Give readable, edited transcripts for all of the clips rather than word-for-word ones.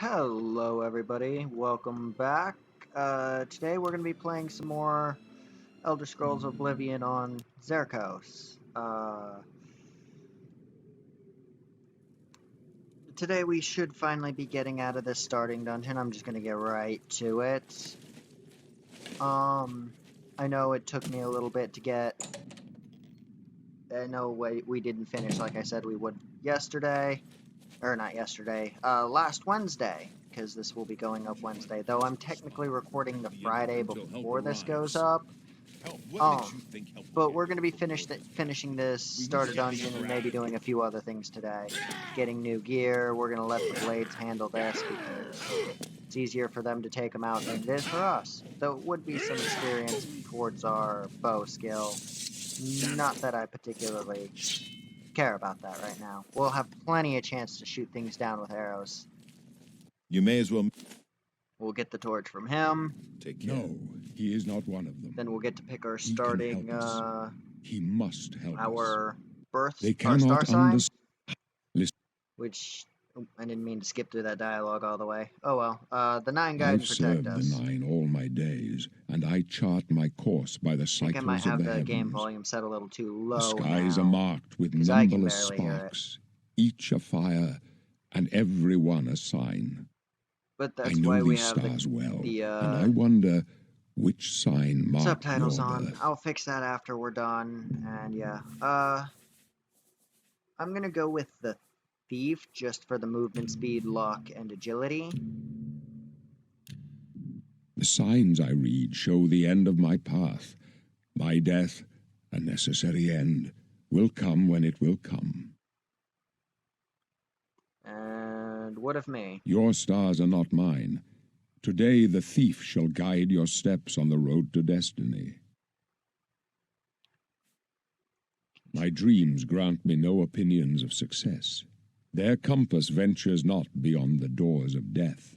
Hello everybody, welcome back. Today we're going to be playing some more Elder Scrolls Oblivion on Zerkos. Today we should finally be getting out of this starting dungeon. I'm just going to get right to it. I know it took me a little bit to get... I know we didn't finish like I said we would yesterday. Or not yesterday, last Wednesday, because this will be going up Wednesday, though I'm technically recording the Friday before this goes up. But we're going to be finishing this starter dungeon and maybe doing a few other things today. Getting new gear, we're going to let the blades handle this because it's easier for them to take them out than it is for us. Though it would be some experience towards our bow skill. Not that I particularly care about that right now. We'll have plenty of chance to shoot things down with arrows. You may as well. We'll get the torch from him. Take care. No, he is not one of them. Then we'll get to pick our He can starting, help us. He must help our birth, They our star cannot sign. Listen. Which, I didn't mean to skip through that dialogue all the way. Oh well. The Nine Guide I've and Protect served us. the Nine all my days, and I chart my course by the I think I cycles might of have the the heavens. game volume set a little too low The skies now, are marked with 'cause I can numberless barely hear it. sparks, each a fire, and every one a sign. But I that's know why we these have stars well, the and I wonder which sign marked subtitles your on. birth. I'll fix that after we're done, and yeah. I'm gonna go with the Thief, just for the movement speed, luck, and agility. The signs I read show the end of my path. My death, a necessary end, will come when it will come. And what of me? Your stars are not mine. Today the thief shall guide your steps on the road to destiny. My dreams grant me no opinions of success. Their compass ventures not beyond the doors of death.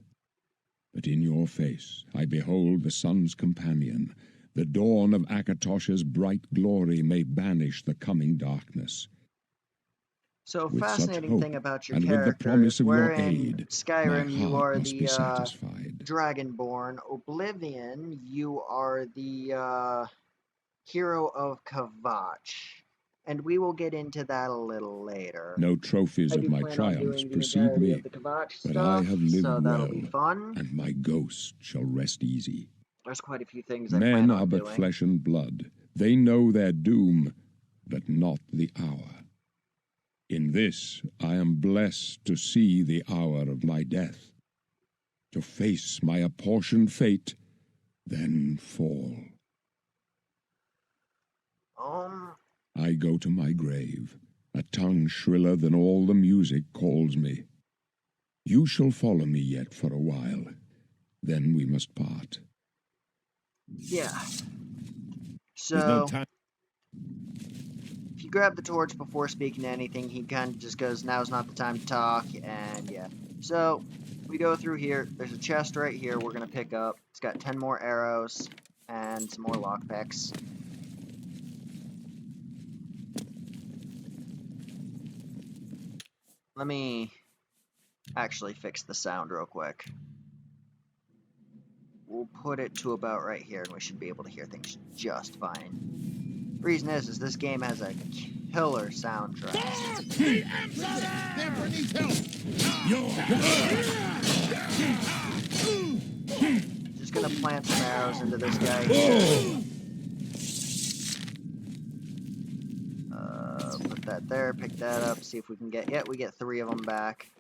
But in your face I behold the sun's companion. The dawn of Akatosh's bright glory may banish the coming darkness. So, With such fascinating hope, thing about your and with the character promise is of where your in aid, Skyrim my you heart are must be the satisfied. Dragonborn. Oblivion, you are the hero of Kavach. And we will get into that a little later. No trophies I of do my plan on triumphs doing the precede entirety me, of the Kavach but stuff, I have lived so that'll well, be fun. and my ghost shall rest easy. There's quite a few things I Men plan are on but doing. flesh and blood. They know their doom, but not the hour. In this I am blessed to see the hour of my death, to face my apportioned fate, then fall. I go to my grave. A tongue shriller than all the music calls me. You shall follow me yet for a while. Then we must part. Yeah. There's no So, time. if you grab the torch before speaking to anything, he kind of just goes, now's not the time to talk, and yeah. So, we go through here. There's a chest right here we're going to pick up. It's got 10 more arrows and some more lockpicks. Let me actually fix the sound real quick. We'll put it to about right here, and we should be able to hear things just fine. Reason is this game has a killer soundtrack. The Emperor needs help. Just gonna plant some arrows into this guy here. Put that there, pick that up, see if we can get... Yeah, we get 3 of them back.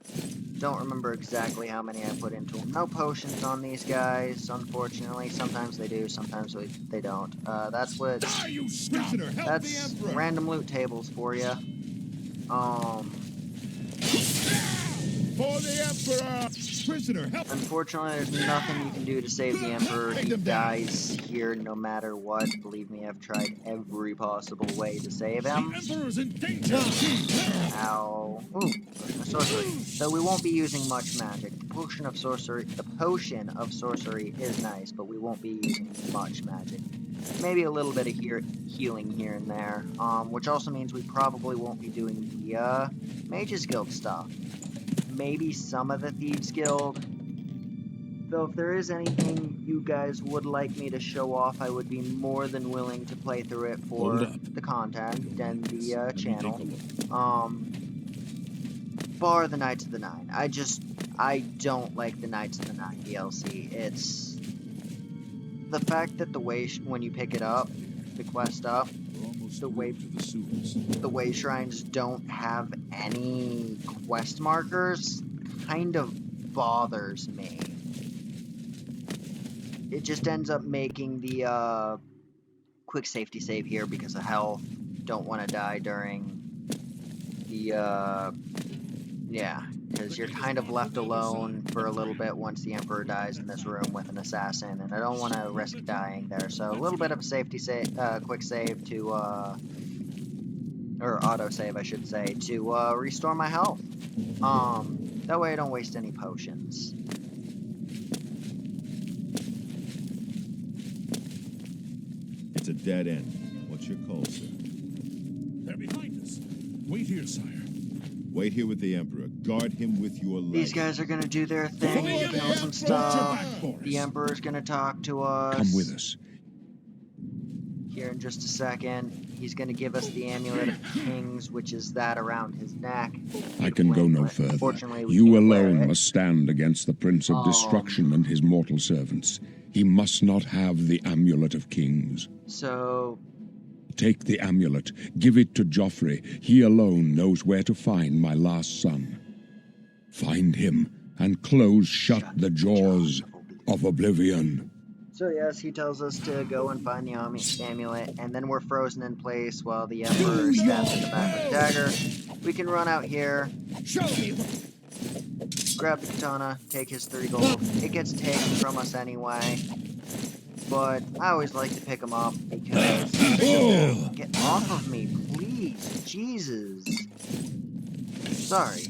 Don't remember exactly how many I put into them. No potions on these guys, unfortunately. Sometimes they do, sometimes they don't. That's what... That's random loot tables for you. For the Emperor! Prisoner, help! Unfortunately, there's nothing you can do to save the Emperor. He dies here no matter what. Believe me, I've tried every possible way to save him. The Emperor's in danger! Ow. Ooh, a sorcery. So we won't be using much magic. The potion of sorcery is nice, but we won't be using much magic. Maybe a little bit of healing here and there, which also means we probably won't be doing the Mage's Guild stuff. maybe some of the Thieves Guild. Though if there is anything you guys would like me to show off, I would be more than willing to play through it for the content and the channel. Bar the Knights of the Nine. I don't like the Knights of the Nine DLC. It's the fact that the way when you pick it up, the quest up, the way shrines don't have any quest markers kind of bothers me. It just ends up making the quick safety save here because of health. Don't want to die during the yeah, because you're kind of left alone for a little bit once the Emperor dies in this room with an assassin, and I don't want to risk dying there. So a little bit of a safety save, quick save to or auto save, I should say, to restore my health. That way I don't waste any potions. It's a dead end. What's your call, sir? They're behind us. Wait here, sire. Wait here with the Emperor. Guard him with your life. These guys are gonna do their thing, kill some stuff. The Emperor's gonna talk to us. Come with us. Here in just a second. He's gonna give us the Amulet of Kings, which is that around his neck. I can go no further. Unfortunately, we You can't wear alone it. must stand against the Prince of Destruction and his mortal servants. He must not have the Amulet of Kings. So, Take the amulet, give it to Joffrey. He alone knows where to find my last son. Find him, and close shut the jaws of oblivion. so yes, he tells us to go and find the amulet, and then we're frozen in place while the Emperor stabs in the back with a dagger. We can run out here, Show me. grab the katana, take his 3 gold. It gets taken from us anyway, but I always like to pick him up because... Get off of me, please. Jesus. Sorry.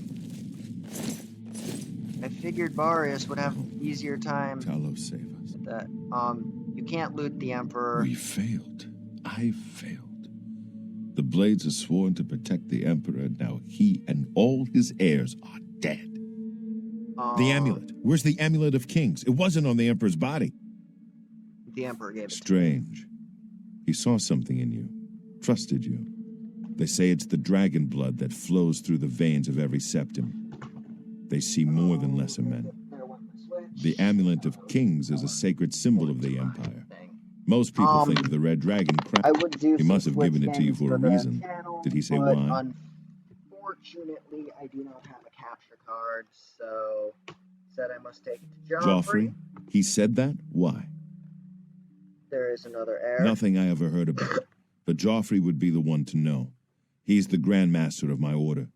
I figured Varius would have an easier time Talos, save us. with that. You can't loot the Emperor. We failed. I failed. The Blades are sworn to protect the Emperor. Now he and all his heirs are dead. The amulet. Where's the Amulet of Kings? It wasn't on the Emperor's body. The Emperor gave it to me. Strange. He saw something in you. Trusted you. They say it's the dragon blood that flows through the veins of every septim. They see more than lesser men. There went my switch. The Amulet of Kings is a sacred symbol of the Empire. Most people think of the red dragon I crown. would do He some must have given Switch it to you games for a the reason. channel, Did he say but why? Unfortunately, I do not have a capture card, so said I must take it to Joffrey? He said that? Why? There is another heir. Nothing I ever heard about. But Joffrey would be the one to know. He's the Grand Master of my order.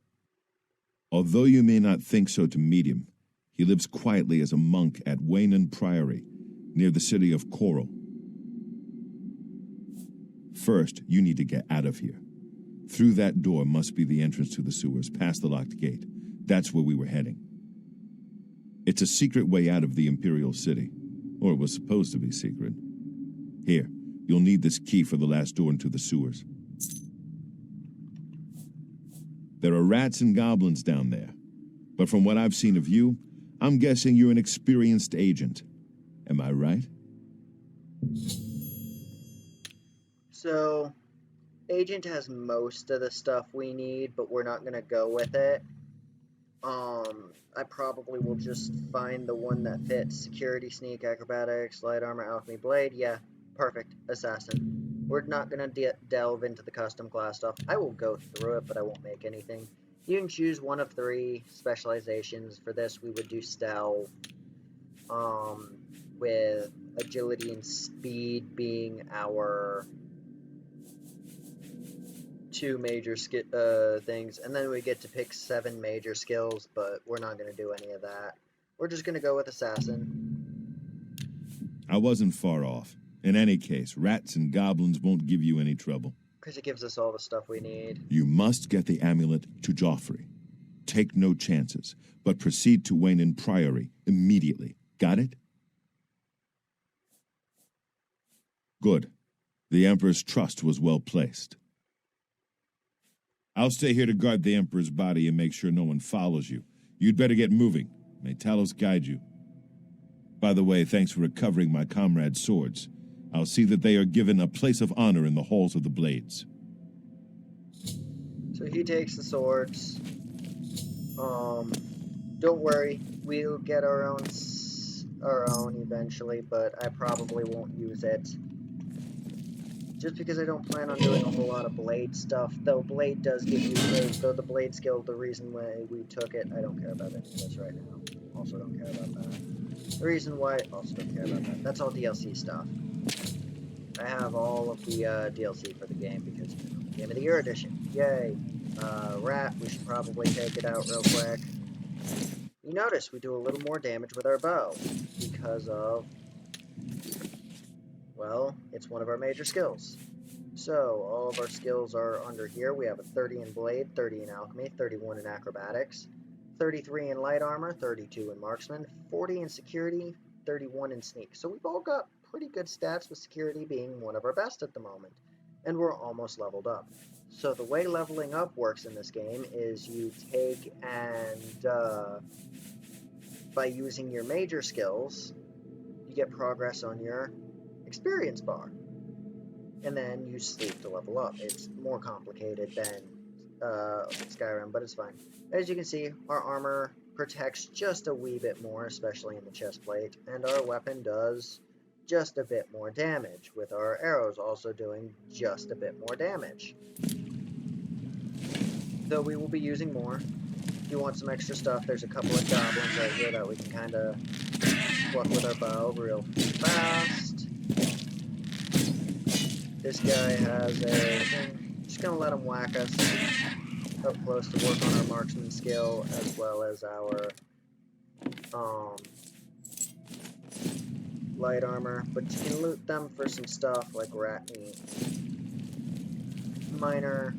Although you may not think so to meet him, he lives quietly as a monk at Waynon Priory, near the city of Coral. First, you need to get out of here. Through that door must be the entrance to the sewers, past the locked gate. That's where we were heading. It's a secret way out of the Imperial City. Or it was supposed to be secret. Here, you'll need this key for the last door into the sewers. There are rats and goblins down there. But from what I've seen of you, I'm guessing you're an experienced agent. Am I right? So, Agent has most of the stuff we need, but we're not going to go with it. I probably will just find the one that fits. Security, Sneak, Acrobatics, Light Armor, Alchemy, Blade. Yeah, perfect. Assassin. We're not going to delve into the custom class stuff. I will go through it, but I won't make anything. You can choose one of 3 specializations. For this, we would do Stealth, with Agility and Speed being our 2 major things, and then we get to pick 7 major skills, but we're not going to do any of that. We're just going to go with Assassin. I wasn't far off. In any case, rats and goblins won't give you any trouble. Because it gives us all the stuff we need. You must get the amulet to Joffrey. Take no chances, but proceed to Waynon Priory immediately. Got it? Good. The Emperor's trust was well placed. I'll stay here to guard the Emperor's body and make sure no one follows you. You'd better get moving. May Talos guide you. By the way, thanks for recovering my comrades' swords. I'll see that they are given a place of honor in the halls of the Blades. So he takes the swords. Don't worry, we'll get our own eventually, but I probably won't use it. Just because I don't plan on doing a whole lot of blade stuff, though blade does give you, though the blade skill, the reason why we took it, I don't care about any of this right now. Also don't care about that. The reason why, also don't care about that. That's all DLC stuff. I have all of the DLC for the game because, you know, Game of the Year edition. Yay. Rat, we should probably take it out real quick. You notice we do a little more damage with our bow because of, well, it's one of our major skills. So, all of our skills are under here. We have a 30 in blade, 30 in alchemy, 31 in acrobatics, 33 in light armor, 32 in marksman, 40 in security, 31 in sneak. So we've all got pretty good stats, with security being one of our best at the moment. And we're almost leveled up. So the way leveling up works in this game is you take and, by using your major skills, you get progress on your experience bar. And then you sleep to level up. It's more complicated than Skyrim, but it's fine. As you can see, our armor protects just a wee bit more, especially in the chest plate, and our weapon does just a bit more damage, with our arrows also doing just a bit more damage. Though we will be using more. If you want some extra stuff, there's a couple of goblins right here that we can kind of pluck with our bow real fast. This guy has a thing. Just gonna let him whack us up close to work on our marksman skill, as well as our light armor, but you can loot them for some stuff like rat meat, minor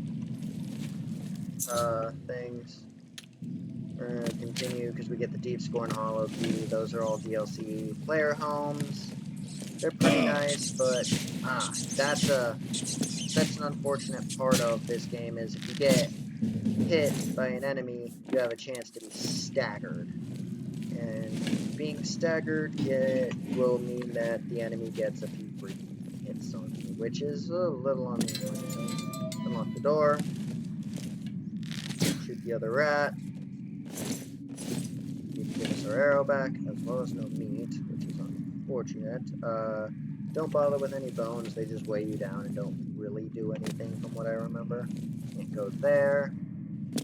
things. We're gonna continue because we get the deep scorn hollow key. Those are all DLC. Player homes, they're pretty nice, but that's an unfortunate part of this game, is if you get hit by an enemy, you have a chance to be staggered. And being staggered will mean that the enemy gets a few free hits on you, which is a little annoying. Unlock the door. Shoot the other rat. Need to give us our arrow back, as well as no meat, which is unfortunate. Don't bother with any bones, they just weigh you down and don't really do anything from what I remember. It goes there.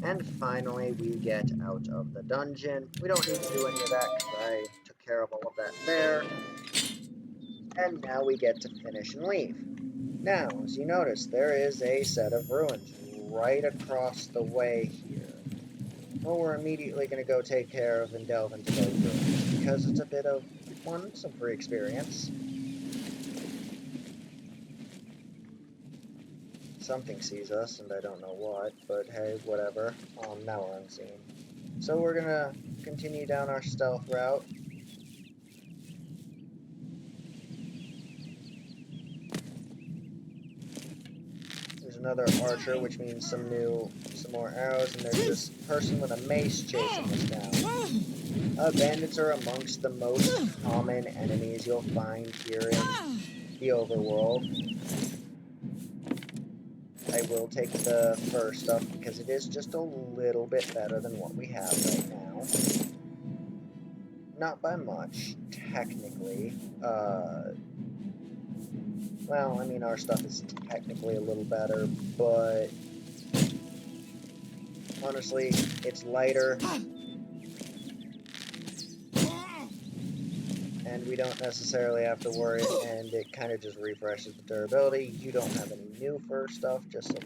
And finally, we get out of the dungeon. We don't need to do any of that because I took care of all of that there. And now we get to finish and leave. Now, as you notice, there is a set of ruins right across the way here. Well, we're immediately going to go take care of and delve into those ruins, because it's a bit of, one, some free experience. Something sees us, and I don't know what, but hey, whatever. Now we're unseen. So we're gonna continue down our stealth route. There's another archer, which means some more arrows, and there's this person with a mace chasing us down. Bandits are amongst the most common enemies you'll find here in the overworld. I will take the fur stuff because it is just a little bit better than what we have right now. Not by much, technically. Well, I mean, our stuff is technically a little better, but honestly, it's lighter. And we don't necessarily have to worry, and it kind of just refreshes the durability. You don't have any new fur stuff, just some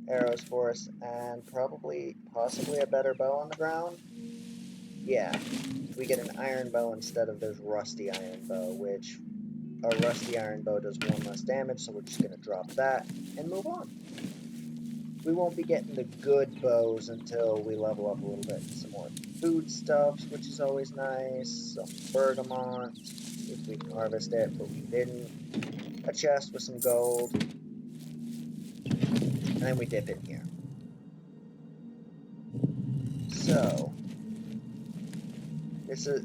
arrows for us, and possibly a better bow on the ground. Yeah, we get an iron bow instead of this rusty iron bow, which our rusty iron bow does 1 less damage, so we're just going to drop that and move on. We won't be getting the good bows until we level up a little bit. Some more foodstuffs, which is always nice. Some bergamot, if we can harvest it, but we didn't. A chest with some gold. And then we dip in here. So, It's a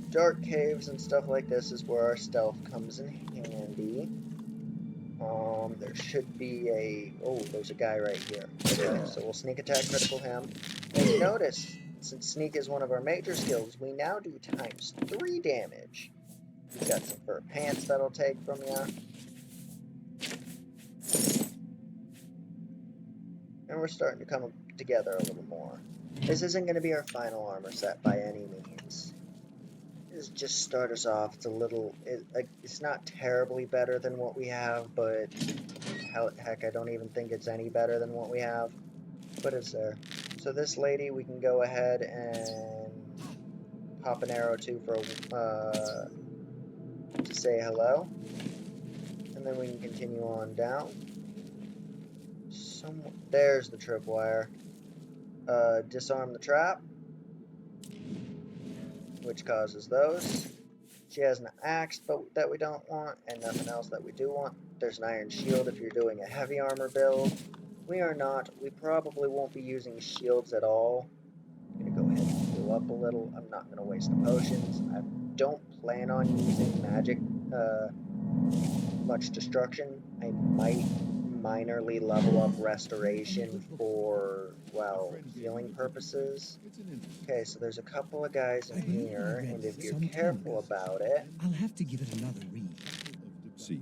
dark caves and stuff like this is where our stealth comes in handy. There should be a... Oh, there's a guy right here. Okay, so we'll sneak attack critical him. And notice, since sneak is one of our major skills, we now do ×3 damage. We've got some fur pants that'll take from you. And we're starting to come together a little more. This isn't going to be our final armor set by any means. This just start us off. It's a little... it's not terribly better than what we have, but... Heck, I don't even think it's any better than what we have. But it's there. So this lady, we can go ahead and... pop an arrow to for to say hello. And then we can continue on down. There's the tripwire. Disarm the trap, which causes those. She has an axe that we don't want, and nothing else that we do want. There's an iron shield if you're doing a heavy armor build. We probably won't be using shields at all. I'm gonna go ahead and heal up a little. I'm not gonna waste the potions. I don't plan on using magic, much destruction. I might minorly level up restoration for, well, healing purposes. Okay, so there's a couple of guys in here, and if you're careful about it... I'll have to give it another read. See.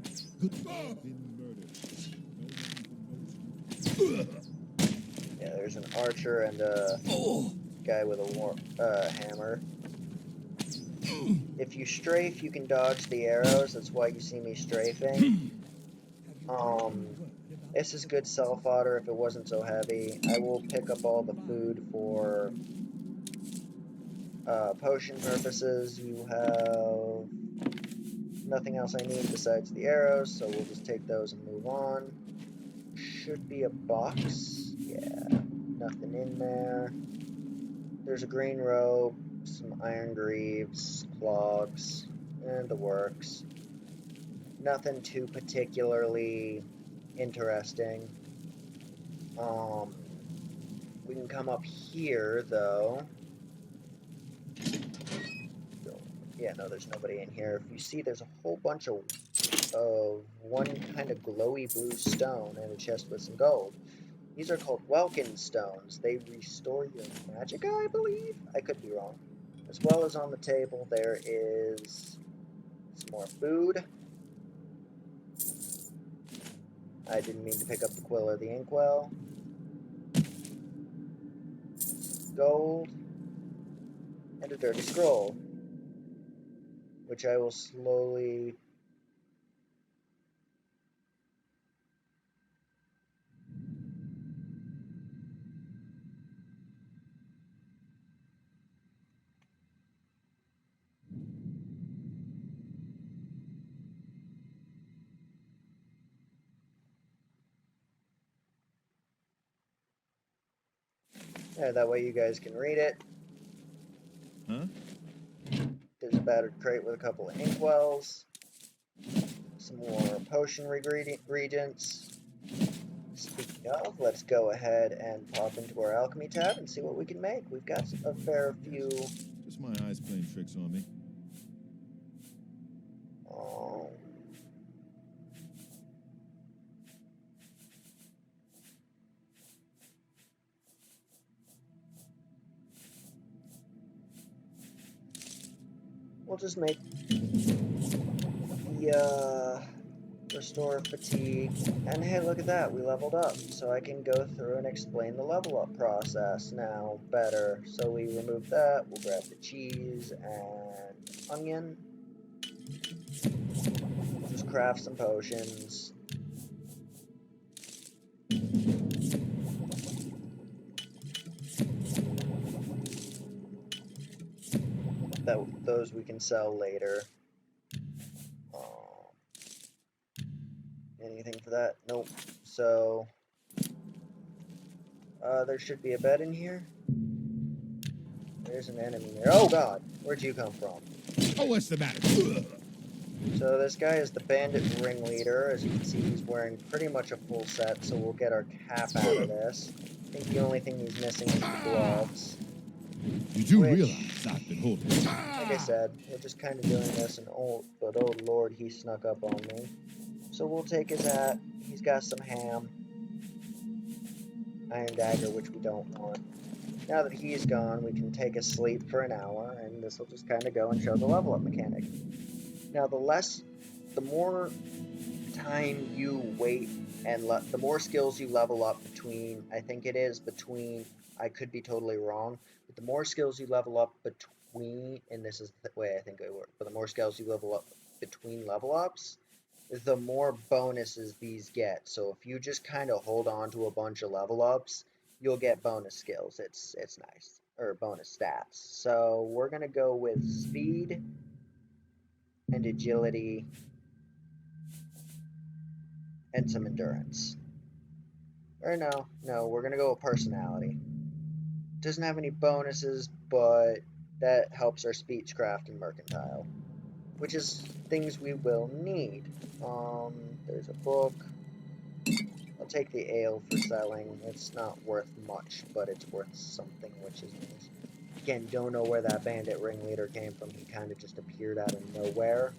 Yeah, there's an archer and a guy with a hammer. If you strafe, you can dodge the arrows. That's why you see me strafing. This is good self-fodder if it wasn't so heavy. I will pick up all the food for potion purposes. You have nothing else I need besides the arrows, so we'll just take those and move on. Should be a box. Yeah, nothing in there. There's a green robe, some iron greaves, clogs, and the works. Nothing too particularly interesting. We can come up here, though. Yeah, no, there's nobody in here. If you see, there's a whole bunch of one kind of glowy blue stone and a chest with some gold. These are called Welkin stones. They restore your magic, I believe? I could be wrong. As well as on the table, there is some more food. I didn't mean to pick up the quill or the inkwell. Gold. And a dirty scroll. Which I will slowly... Yeah, that way you guys can read it. Huh? There's a battered crate with a couple of inkwells. Some more potion regents. Speaking of, let's go ahead and pop into our alchemy tab and see what we can make. We've got a fair few... Just my eyes playing tricks on me. We'll just make the restore fatigue, and hey, look at that, we leveled up, so I can go through and explain the level up process now better. So we remove that, we'll grab the cheese and onion, we'll just craft some potions. Those we can sell later. Anything for that? Nope. So, there should be a bed in here. There's an enemy there. Oh god! Where'd you come from? Oh, what's the matter? So this guy is the bandit ringleader. As you can see, he's wearing pretty much a full set, so we'll get our cap out of this. I think the only thing he's missing is the gloves. You do Which- realize I've been holding. Like I said, we're just kind of doing this, but oh lord, he snuck up on me. So we'll take his hat. He's got some ham. Iron dagger, which we don't want. Now that he's gone, we can take a sleep for an hour, and this will just kind of go and show the level up mechanic. Now, the more time you wait, and the more skills you level up between, I think it is between, I could be totally wrong, but the more skills you level up between, and this is the way I think it works, but the more skills you level up between level ups, the more bonuses these get. So if you just kind of hold on to a bunch of level ups, you'll get bonus skills. It's nice. Or bonus stats. So we're going to go with speed and agility and some endurance. Or no, we're going to go with personality. Doesn't have any bonuses, but that helps our speechcraft and mercantile, which is things we will need. There's a book. I'll take the ale for selling. It's not worth much, but it's worth something, which is nice. Again, don't know where that bandit ringleader came from. He kind of just appeared out of nowhere.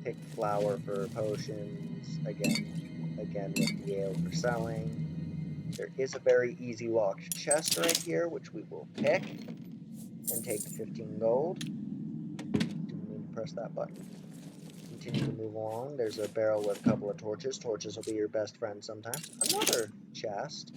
Take flour for potions. Again with the ale for selling. There is a very easy locked chest right here, which we will pick and take the 15 gold. Didn't mean to press that button. Continue to move along. There's a barrel with a couple of torches. Torches will be your best friend sometimes. Another chest.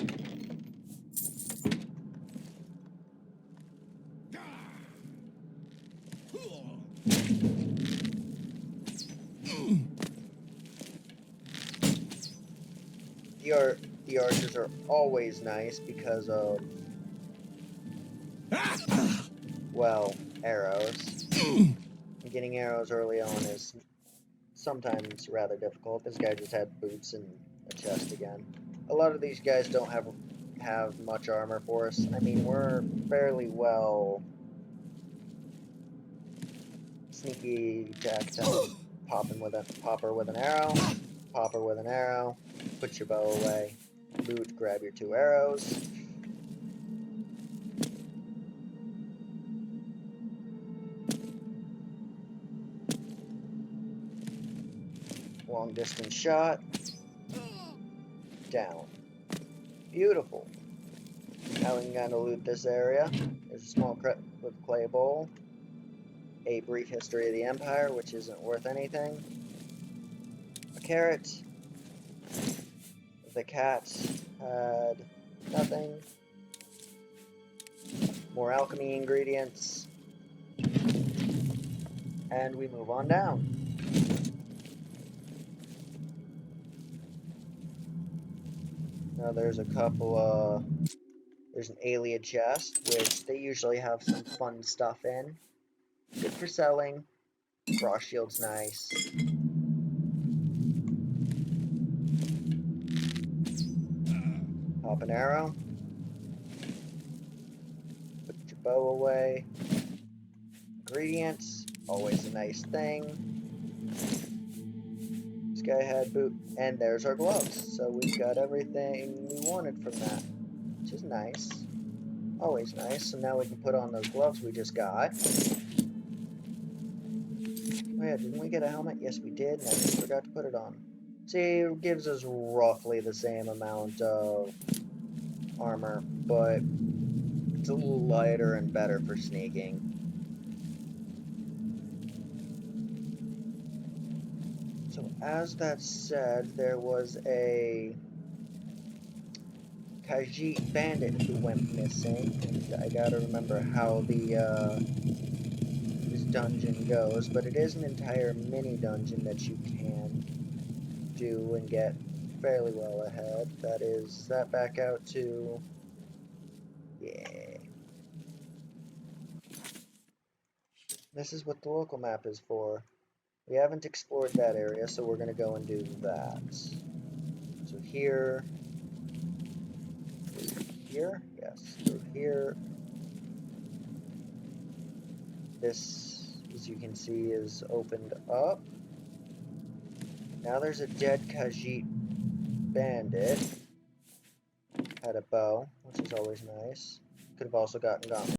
The archers are always nice because of, well, arrows. Getting arrows early on is sometimes rather difficult. This guy just had boots and a chest again. A lot of these guys don't have much armor for us. I mean, we're fairly well sneaky attack them. Popper with an arrow, popper with an arrow, put your bow away, loot, grab your 2 arrows. Long distance shot. Down. Beautiful. Now we can kind of loot this area. There's a small with clay bowl. A brief history of the Empire, which isn't worth anything. A carrot. The cats had nothing. More alchemy ingredients. And we move on down. Now there's a couple, there's an alien chest, which they usually have some fun stuff in. Good for selling. Frost shield's nice. Pop an arrow. Put your bow away. Ingredients, always a nice thing. This guy had boot, and there's our gloves. So we've got everything we wanted from that, which is nice. Always nice. So now we can put on those gloves we just got. Oh yeah, didn't we get a helmet? Yes, we did, and I just forgot to put it on. See, it gives us roughly the same amount of armor, but it's a little lighter and better for sneaking. So as that said, there was a Khajiit bandit who went missing, and I gotta remember how this dungeon goes, but it is an entire mini dungeon that you can do and get fairly well ahead. That is that back out to, yeah. This is what the local map is for. We haven't explored that area, so we're gonna go and do that. So here, yes, through here. This, as you can see, is opened up. Now there's a dead Khajiit bandit. Had a bow, which is always nice. Could have also gotten gone.